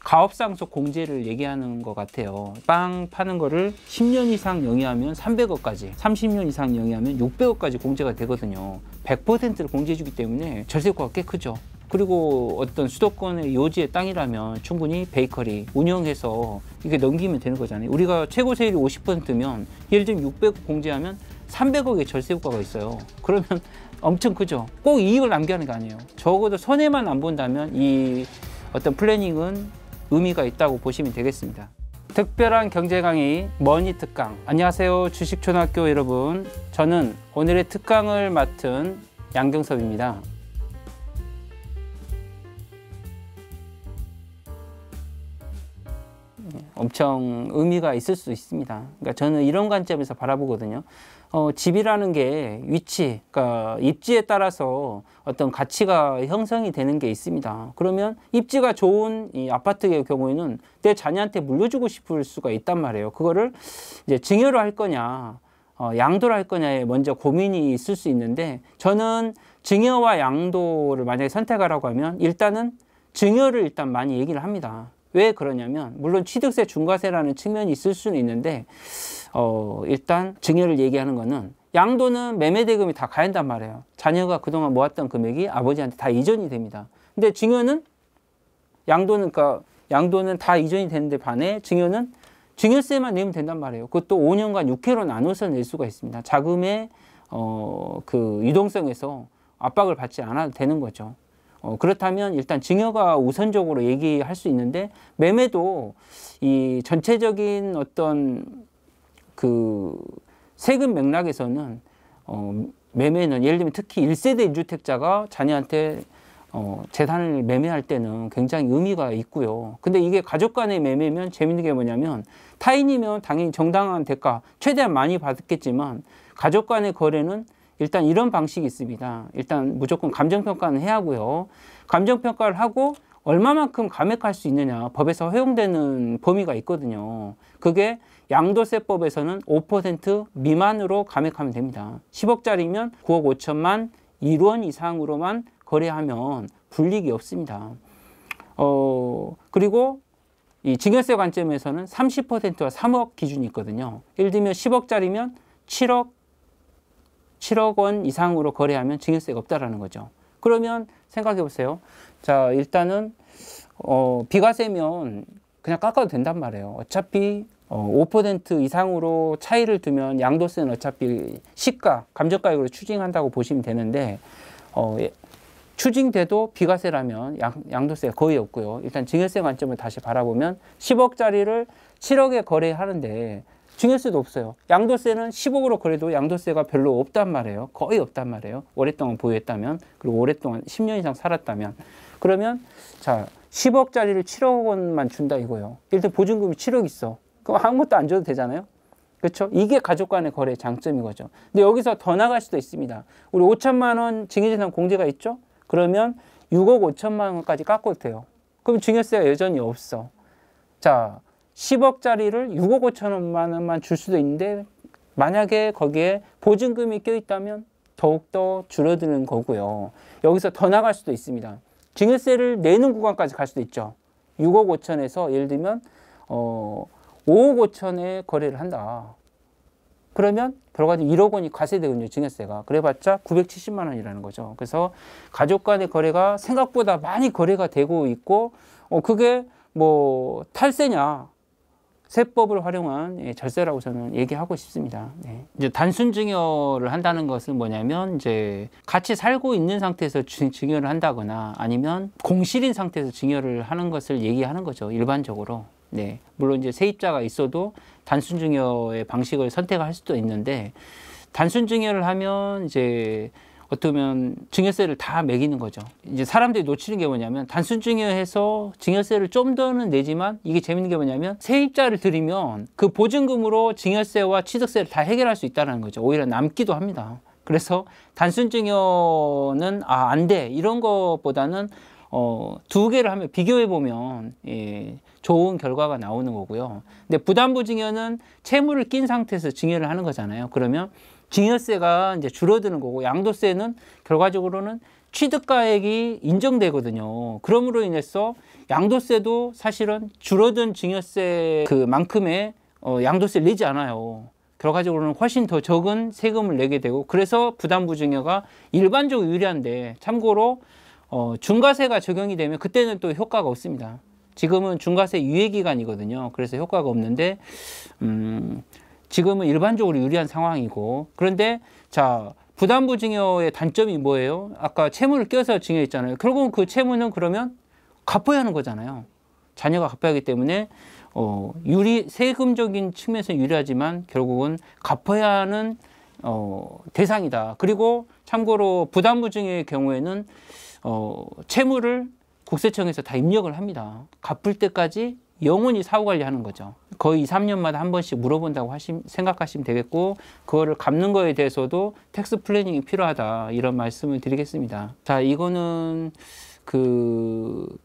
가업상속 공제를 얘기하는 것 같아요. 빵 파는 거를 10년 이상 영위하면 300억까지, 30년 이상 영위하면 600억까지 공제가 되거든요. 100%를 공제해주기 때문에 절세 효과가 꽤 크죠. 그리고 어떤 수도권의 요지의 땅이라면 충분히 베이커리 운영해서 이게 넘기면 되는 거잖아요. 우리가 최고 세율이 50%면 예를 들면 600억 공제하면 300억의 절세 효과가 있어요. 그러면 엄청 크죠. 꼭 이익을 남겨하는 게 아니에요. 적어도 손해만 안 본다면 이 어떤 플래닝은 의미가 있다고 보시면 되겠습니다. 특별한 경제 강의 머니 특강. 안녕하세요, 주식초등학교 여러분. 저는 오늘의 특강을 맡은 양경섭입니다. 엄청 의미가 있을 수 있습니다. 그러니까 저는 이런 관점에서 바라보거든요. 집이라는 게 위치, 그러니까 입지에 따라서 어떤 가치가 형성이 되는 게 있습니다. 그러면 입지가 좋은 이 아파트의 경우에는 내 자녀한테 물려주고 싶을 수가 있단 말이에요. 그거를 이제 증여를 할 거냐, 양도를 할 거냐에 먼저 고민이 있을 수 있는데, 저는 증여와 양도를 만약에 선택하라고 하면 일단은 증여를 일단 많이 얘기를 합니다. 왜 그러냐면, 물론 취득세 중과세라는 측면이 있을 수는 있는데, 일단 증여를 얘기하는 거는, 양도는 매매대금이 다 가야 한단 말이에요. 자녀가 그동안 모았던 금액이 아버지한테 다 이전이 됩니다. 근데 증여는, 양도는 다 이전이 되는데 반해 증여는 증여세만 내면 된단 말이에요. 그것도 5년간 6회로 나눠서 낼 수가 있습니다. 자금의 그 유동성에서 압박을 받지 않아도 되는 거죠. 그렇다면 일단 증여가 우선적으로 얘기할 수 있는데, 매매도 이 전체적인 어떤 그 세금 맥락에서는 매매는 예를 들면 특히 1세대 1주택자가 자녀한테 재산을 매매할 때는 굉장히 의미가 있고요. 근데 이게 가족 간의 매매면 재밌는 게 뭐냐면, 타인이면 당연히 정당한 대가 최대한 많이 받았겠지만, 가족 간의 거래는 일단 이런 방식이 있습니다. 일단 무조건 감정평가는 해야 하고요. 감정평가를 하고 얼마만큼 감액할 수 있느냐, 법에서 허용되는 범위가 있거든요. 그게 양도세법에서는 5% 미만으로 감액하면 됩니다. 10억짜리면 9억 5천만 1원 이상으로만 거래하면 불이익이 없습니다. 그리고 이 증여세 관점에서는 30%와 3억 기준이 있거든요. 예를 들면 10억짜리면 7억 원 이상으로 거래하면 증여세가 없다라는 거죠. 그러면 생각해 보세요. 자, 일단은 비과세면 그냥 깎아도 된단 말이에요. 어차피 5% 이상으로 차이를 두면 양도세는 어차피 시가, 감정가액으로 추징한다고 보시면 되는데, 추징돼도 비과세라면 양도세가 거의 없고요. 일단 증여세 관점을 다시 바라보면 10억짜리를 7억에 거래하는데 증여세도 없어요. 양도세는 10억으로 거래도 양도세가 별로 없단 말이에요. 거의 없단 말이에요. 오랫동안 보유했다면, 그리고 오랫동안 10년 이상 살았다면. 그러면 자, 10억짜리를 7억 원만 준다 이거예요. 일단 보증금이 7억 있어. 그럼 아무것도 안 줘도 되잖아요. 그렇죠? 이게 가족 간의 거래의 장점인 거죠. 근데 여기서 더 나갈 수도 있습니다. 우리 5천만 원 증여재산 공제가 있죠? 그러면 6억 5천만 원까지 깎아도 돼요. 그럼 증여세가 여전히 없어. 자, 10억짜리를 6억 5천만 원만 줄 수도 있는데, 만약에 거기에 보증금이 껴있다면 더욱더 줄어드는 거고요. 여기서 더 나갈 수도 있습니다. 증여세를 내는 구간까지 갈 수도 있죠. 6억 5천에서 예를 들면 5억 5천에 거래를 한다. 그러면 결과적으로 1억 원이 과세되거든요, 증여세가. 그래봤자 970만 원이라는 거죠. 그래서 가족 간의 거래가 생각보다 많이 거래가 되고 있고, 그게 뭐 탈세냐, 세법을 활용한 절세라고 저는 얘기하고 싶습니다. 네. 이제 단순 증여를 한다는 것은 뭐냐면, 이제 같이 살고 있는 상태에서 증여를 한다거나 아니면 공실인 상태에서 증여를 하는 것을 얘기하는 거죠, 일반적으로. 네. 물론 이제 세입자가 있어도 단순 증여의 방식을 선택할 수도 있는데, 단순 증여를 하면 이제 어떻게 보면 증여세를 다 매기는 거죠. 이제 사람들이 놓치는 게 뭐냐면, 단순 증여해서 증여세를 좀 더는 내지만, 이게 재밌는 게 뭐냐면, 세입자를 들이면 그 보증금으로 증여세와 취득세를 다 해결할 수 있다는 거죠. 오히려 남기도 합니다. 그래서 단순 증여는 안 돼, 이런 것보다는 두 개를 하면 비교해 보면 좋은 결과가 나오는 거고요. 근데 부담부 증여는 채무를 낀 상태에서 증여를 하는 거잖아요. 그러면 증여세가 이제 줄어드는 거고, 양도세는 결과적으로는 취득가액이 인정되거든요. 그러므로 인해서 양도세도 사실은 줄어든 증여세 그만큼의 양도세를 내지 않아요. 결과적으로는 훨씬 더 적은 세금을 내게 되고, 그래서 부담부증여가 일반적으로 유리한데, 참고로 중과세가 적용이 되면 그때는 또 효과가 없습니다. 지금은 중과세 유예기간이거든요. 그래서 효과가 없는데 지금은 일반적으로 유리한 상황이고, 그런데 자, 부담부증여의 단점이 뭐예요? 아까 채무를 껴서 증여했잖아요. 결국은 그 채무는 그러면 갚아야 하는 거잖아요. 자녀가 갚아야 하기 때문에 세금적인 측면에서 유리하지만 결국은 갚아야 하는 대상이다. 그리고 참고로 부담부증여의 경우에는 채무를 국세청에서 다 입력을 합니다. 갚을 때까지 영원히 사후관리하는 거죠. 거의 2, 3년마다 한 번씩 물어본다고 생각하시면 되겠고, 그거를 갚는 거에 대해서도 텍스 플래닝이 필요하다, 이런 말씀을 드리겠습니다. 자, 이거는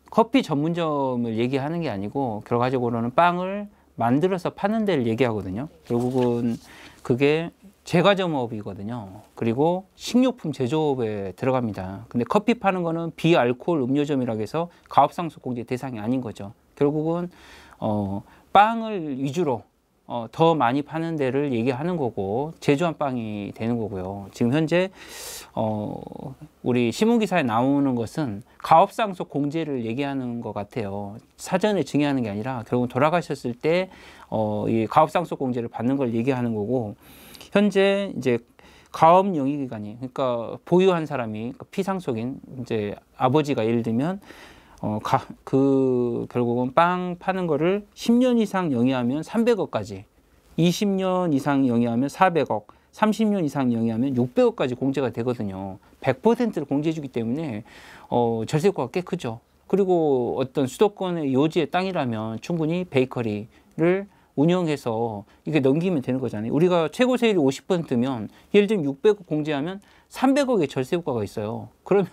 커피 전문점을 얘기하는 게 아니고 결과적으로는 빵을 만들어서 파는 데를 얘기하거든요. 결국은 그게 제과점업이거든요. 그리고 식료품 제조업에 들어갑니다. 근데 커피 파는 거는 비알코올 음료점이라고 해서 가업상속공제 대상이 아닌 거죠. 결국은 빵을 위주로 더 많이 파는 데를 얘기하는 거고, 제조한 빵이 되는 거고요. 지금 현재 우리 신문기사에 나오는 것은 가업상속 공제를 얘기하는 것 같아요. 사전에 증여하는 게 아니라 결국은 돌아가셨을 때 이 가업상속 공제를 받는 걸 얘기하는 거고, 현재 이제 가업 영위기간이, 그러니까 보유한 사람이 피상속인 이제 아버지가 예를 들면 결국은 빵 파는 거를 10년 이상 영위하면 300억까지, 20년 이상 영위하면 400억, 30년 이상 영위하면 600억까지 공제가 되거든요. 100%를 공제해 주기 때문에 절세 효과가 꽤 크죠. 그리고 어떤 수도권의 요지의 땅이라면 충분히 베이커리를 운영해서 이게 넘기면 되는 거잖아요. 우리가 최고 세율이 50%면 예를 들면 600억 공제하면 300억의 절세 효과가 있어요. 그러면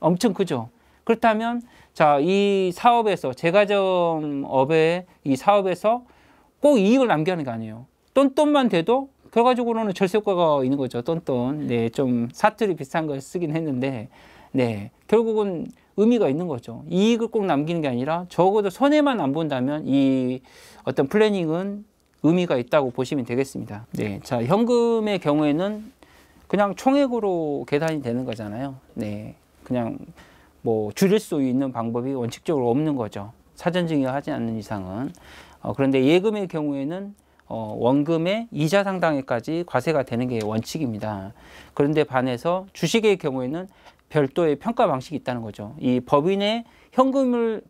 엄청 크죠. 그렇다면 자, 이 사업에서, 제과점업의 이 사업에서 꼭 이익을 남게 하는 게 아니에요. 똔똔만 돼도 결과적으로는 절세 효과가 있는 거죠. 똔똔. 네, 좀 사투리 비슷한 걸 쓰긴 했는데, 네, 결국은 의미가 있는 거죠. 이익을 꼭 남기는 게 아니라 적어도 손해만 안 본다면 이 어떤 플래닝은 의미가 있다고 보시면 되겠습니다. 네, 자, 현금의 경우에는 그냥 총액으로 계산이 되는 거잖아요. 네, 그냥 뭐 줄일 수 있는 방법이 원칙적으로 없는 거죠. 사전 증여하지 않는 이상은. 그런데 예금의 경우에는 원금의 이자 상당액까지 과세가 되는 게 원칙입니다. 그런데 반해서 주식의 경우에는 별도의 평가 방식이 있다는 거죠. 이 법인이 현금을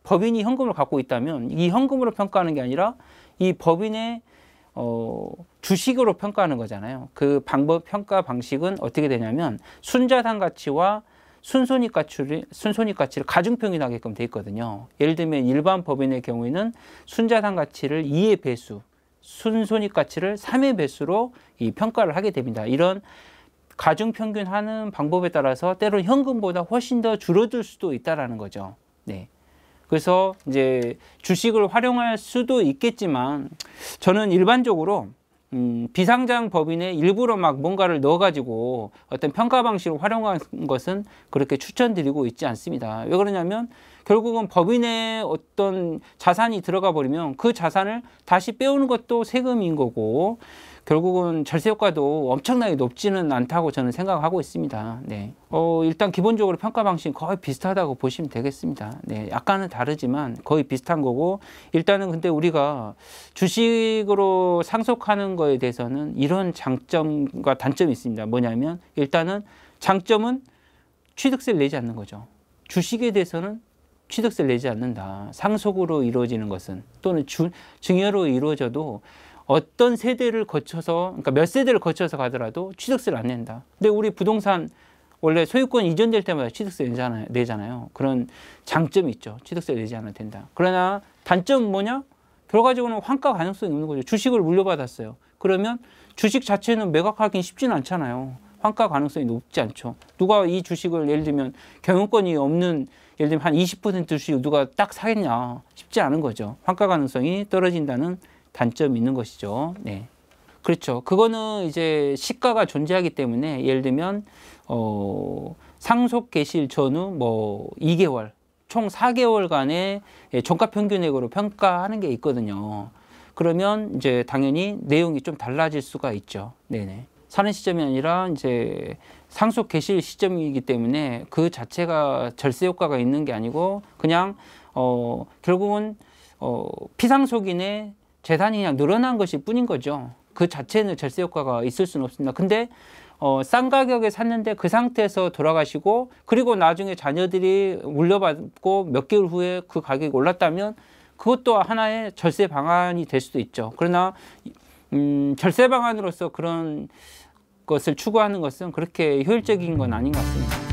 갖고 있다면 이 현금으로 평가하는 게 아니라 이 법인의 주식으로 평가하는 거잖아요. 그 평가 방식은 어떻게 되냐면 순자산 가치와 순손익 가치를 가중평균하게끔 돼 있거든요. 예를 들면 일반 법인의 경우에는 순자산 가치를 2의 배수, 순손익 가치를 3의 배수로 이 평가를 하게 됩니다. 이런 가중평균하는 방법에 따라서 때로는 현금보다 훨씬 더 줄어들 수도 있다라는 거죠. 네. 그래서 이제 주식을 활용할 수도 있겠지만, 저는 일반적으로 비상장 법인에 일부러 막 뭔가를 넣어가지고 어떤 평가 방식을 활용한 것은 그렇게 추천드리고 있지 않습니다. 왜 그러냐면 결국은 법인에 어떤 자산이 들어가 버리면 그 자산을 다시 빼오는 것도 세금인 거고, 결국은 절세 효과도 엄청나게 높지는 않다고 저는 생각하고 있습니다. 네. 일단 기본적으로 평가 방식은 거의 비슷하다고 보시면 되겠습니다. 네. 약간은 다르지만 거의 비슷한 거고, 일단은 근데 우리가 주식으로 상속하는 거에 대해서는 이런 장점과 단점이 있습니다. 뭐냐면 일단은 장점은 취득세를 내지 않는 거죠. 주식에 대해서는 취득세를 내지 않는다. 상속으로 이루어지는 것은, 또는 증여로 이루어져도 어떤 세대를 거쳐서, 그러니까 몇 세대를 거쳐서 가더라도 취득세를 안 낸다. 근데 우리 부동산 원래 소유권 이전될 때마다 취득세 내잖아요. 그런 장점이 있죠. 취득세 내지 않아도 된다. 그러나 단점은 뭐냐? 결과적으로는 환가 가능성이 없는 거죠. 주식을 물려받았어요. 그러면 주식 자체는 매각하기 쉽지는 않잖아요. 환가 가능성이 높지 않죠. 누가 이 주식을 예를 들면 경영권이 없는, 예를 들면 한 20% 주식 누가 딱 사겠냐? 쉽지 않은 거죠. 환가 가능성이 떨어진다는 단점이 있는 것이죠. 네. 그렇죠. 그거는 이제 시가가 존재하기 때문에, 예를 들면 상속 개시일 전후 뭐 2개월, 총 4개월간의 종가 평균액으로 평가하는 게 있거든요. 그러면 이제 당연히 내용이 좀 달라질 수가 있죠. 네네. 사는 시점이 아니라 이제 상속 개시일 시점이기 때문에 그 자체가 절세 효과가 있는 게 아니고 그냥 결국은 피상속인의 재산이 그냥 늘어난 것일 뿐인 거죠. 그 자체는 절세 효과가 있을 수는 없습니다. 근데 싼 가격에 샀는데 그 상태에서 돌아가시고 그리고 나중에 자녀들이 물려받고 몇 개월 후에 그 가격이 올랐다면 그것도 하나의 절세 방안이 될 수도 있죠. 그러나 절세 방안으로서 그런 것을 추구하는 것은 그렇게 효율적인 건 아닌 것 같습니다.